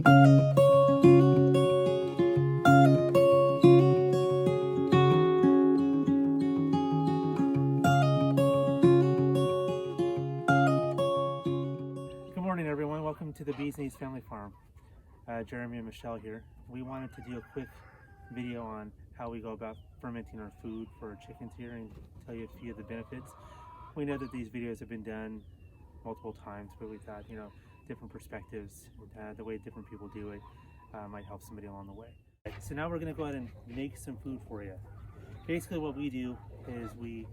Good morning, everyone. Welcome to the Bees Knees Family Farm. Jeremy and Michelle here. We wanted to do a quick video on how we go about fermenting our food for our chickens here and tell you a few of the benefits. We know that these videos have been done multiple times, but we thought, different perspectives, the way different people do it might help somebody along the way. So now we're going to go ahead and make some food for you. Basically what we do is we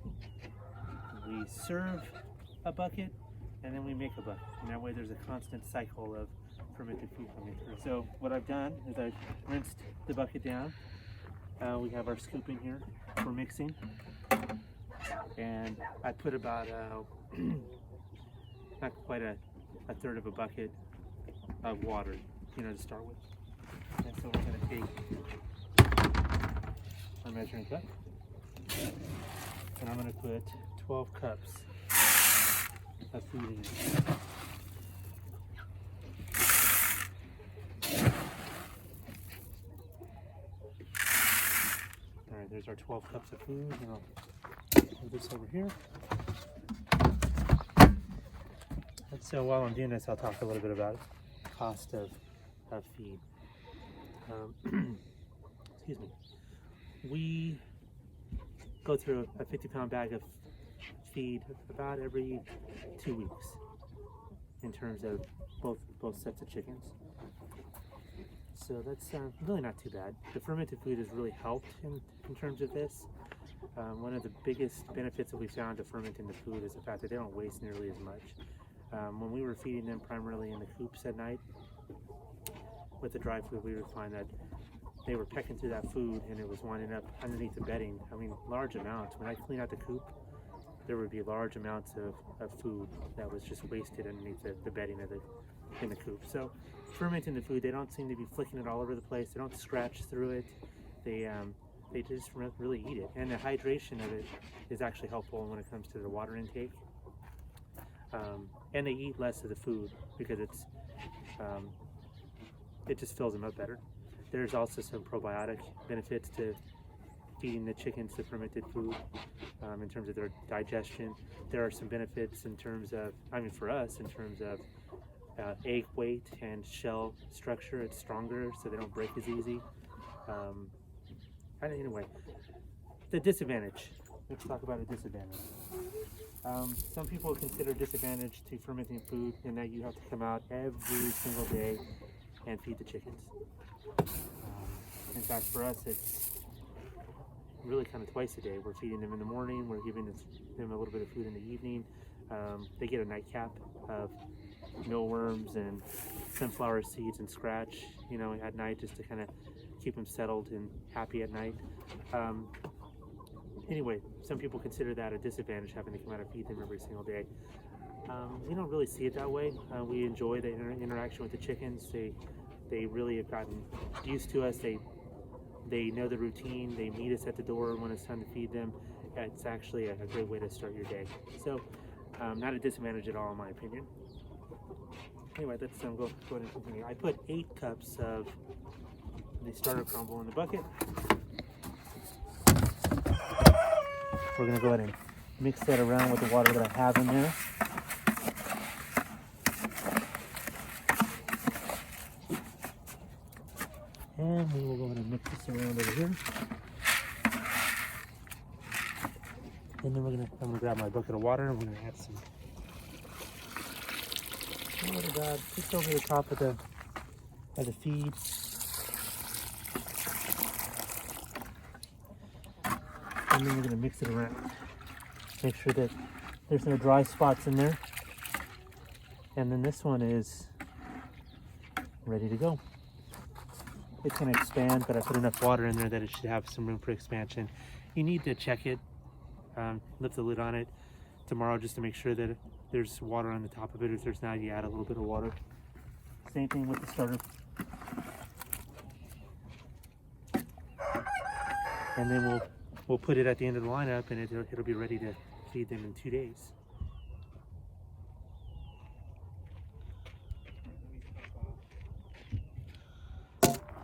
serve a bucket and then we make a bucket, and that way there's a constant cycle of fermented food coming through. So what I've done is I've rinsed the bucket down. We have our scoop in here for mixing, and I put about not quite a third of a bucket of water, to start with. And so we're going to take our measuring cup, and I'm going to put 12 cups of food in here. Alright, there's our 12 cups of food, and I'll move this over here. And so while I'm doing this, I'll talk a little bit about the cost of feed. Excuse me. We go through a 50-pound bag of feed about every 2 weeks in terms of both sets of chickens. So that's really not too bad. The fermented food has really helped in terms of this. One of the biggest benefits that we found of fermenting the food is the fact that they don't waste nearly as much. When we were feeding them primarily in the coops at night with the dry food, we would find that they were pecking through that food and it was winding up underneath the bedding. I mean, large amounts. When I clean out the coop, there would be large amounts of food that was just wasted underneath the bedding in the coop. So fermenting the food, they don't seem to be flicking it all over the place. They don't scratch through it. They just really eat it. And the hydration of it is actually helpful when it comes to the water intake. And they eat less of the food because it just fills them up better. There's also some probiotic benefits to feeding the chickens the fermented food in terms of their digestion. There are some benefits in terms of, for us, in terms of egg weight and shell structure. It's stronger, so they don't break as easy. Anyway, the disadvantage. Let's talk about a disadvantage. Some people consider disadvantage to fermenting food in that you have to come out every single day and feed the chickens. In fact, for us, it's really kind of twice a day. We're feeding them in the morning, we're giving them a little bit of food in the evening. They get a nightcap of mealworms and sunflower seeds and scratch, at night, just to kind of keep them settled and happy at night. Anyway, some people consider that a disadvantage, having to come out and feed them every single day. We don't really see it that way. We enjoy the interaction with the chickens. They really have gotten used to us. They know the routine. They meet us at the door when it's time to feed them. It's actually a great way to start your day. So, not a disadvantage at all, in my opinion. Anyway, let's go ahead and continue. I put 8 cups of the starter crumble in the bucket. We're going to go ahead and mix that around with the water that I have in there. And we will go ahead and mix this around over here. And then I'm going to grab my bucket of water and we're going to add some water about just over the top of the feed. And then we're going to mix it around. Make sure that there's no dry spots in there. And then this one is ready to go. It's going to expand, but I put enough water in there that it should have some room for expansion. You need to check it, lift the lid on it tomorrow just to make sure that there's water on the top of it. If there's not, you add a little bit of water. Same thing with the starter. And then we'll put it at the end of the lineup, and it'll be ready to feed them in 2 days.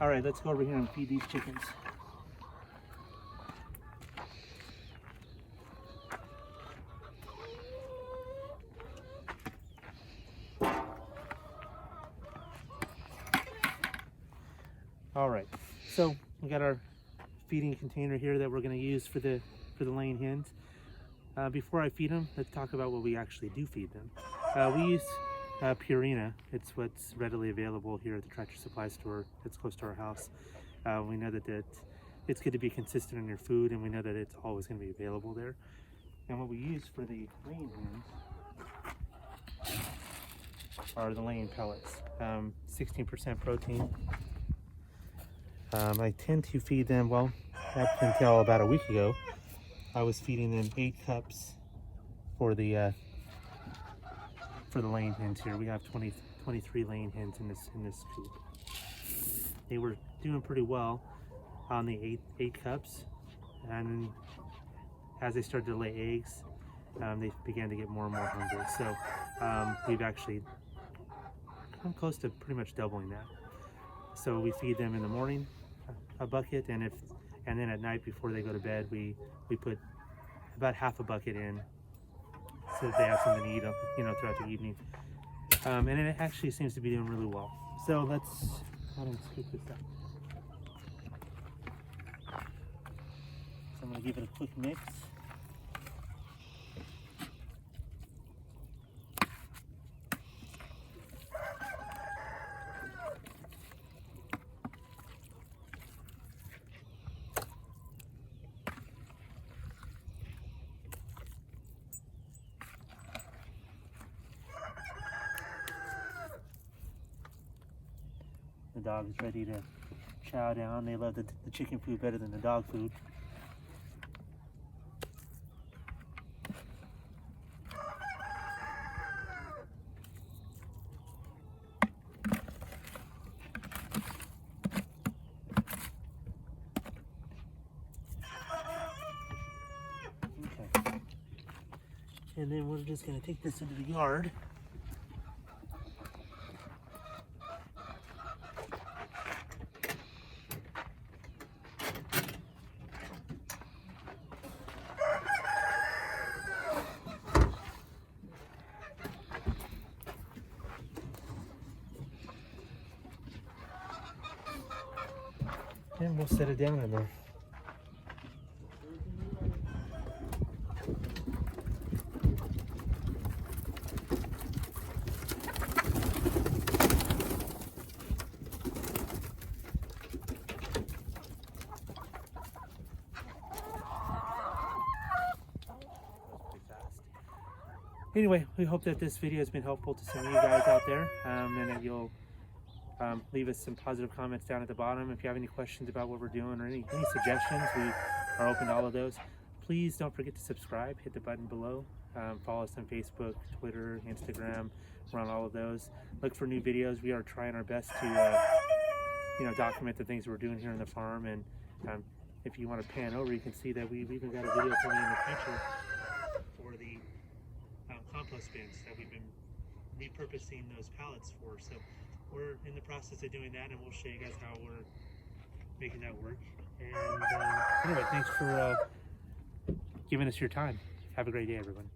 All right, let's go over here and feed these chickens. All right, so we got our feeding container here that we're going to use for the laying hens. Before I feed them, let's talk about what we actually do feed them. We use Purina. It's what's readily available here at the Tractor Supply store that's close to our house. We know that it's good to be consistent in your food, and we know that it's always going to be available there. And what we use for the laying hens are the laying pellets, 16% protein. I tend to feed them, well, up until about a week ago, I was feeding them 8 cups for the laying hens here. We have 23 laying hens in this coop. They were doing pretty well on the 8 cups, and as they started to lay eggs, they began to get more and more hungry. So we've actually come close to pretty much doubling that. So we feed them in the morning a bucket, and then at night before they go to bed, we put about half a bucket in so that they have something to eat, throughout the evening. And it actually seems to be doing really well. So let's go ahead and scoop this up. So I'm going to give it a quick mix. The dog is ready to chow down. They love the chicken food better than the dog food. Okay. And then we're just going to take this into the yard. And we'll set it down in there. Anyway, we hope that this video has been helpful to some of you guys out there, and that you'll leave us some positive comments down at the bottom. If you have any questions about what we're doing or any suggestions, we are open to all of those. Please don't forget to subscribe, hit the button below. Follow us on Facebook, Twitter, Instagram. We're on all of those. Look for new videos. We are trying our best to document the things we're doing here on the farm. And if you want to pan over, you can see that we've even got a video coming in the future for the compost bins that we've been repurposing those pallets for. So we're in the process of doing that, and we'll show you guys how we're making that work. And anyway, thanks for giving us your time. Have a great day, everyone.